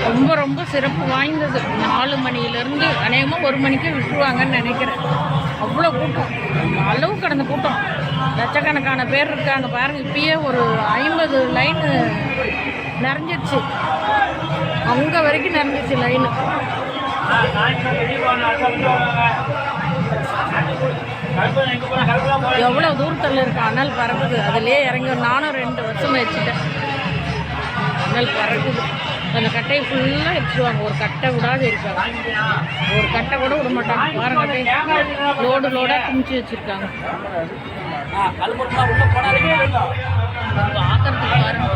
ரொம்ப ரொம்ப சிறப்பு வாய்ந்தது. 4 மணியிலேருந்து அநேகமாக 1 மணிக்கு விட்டுருவாங்கன்னு நினைக்கிறேன். அவ்வளோ கூட்டம், அளவு கடந்த கூட்டம், லட்சக்கணக்கான பேர் இருக்காங்க பாருங்கள். இப்பயே ஒரு 50 லைனு நிறைஞ்சிருச்சு, அங்கே வரைக்கும் நிறைஞ்சிருச்சு லைனு. எவ்வளோ தூரத்தில் இருக்க அனல் பறக்குது, அதுலேயே இறங்கி நானும் 2 வருஷம் வச்சுட்டேன். அனல் பறக்குது. அந்த கட்டையை ஃபுல்லாக எரிச்சிடுவாங்க, ஒரு கட்டை விடாது இருக்காங்க, ஒரு கட்டை கூட விட மாட்டாங்க. பாருங்க, லோடு லோடாக குமிச்சு வச்சுருக்காங்க. பார்க்கறதுக்கு பாருங்க.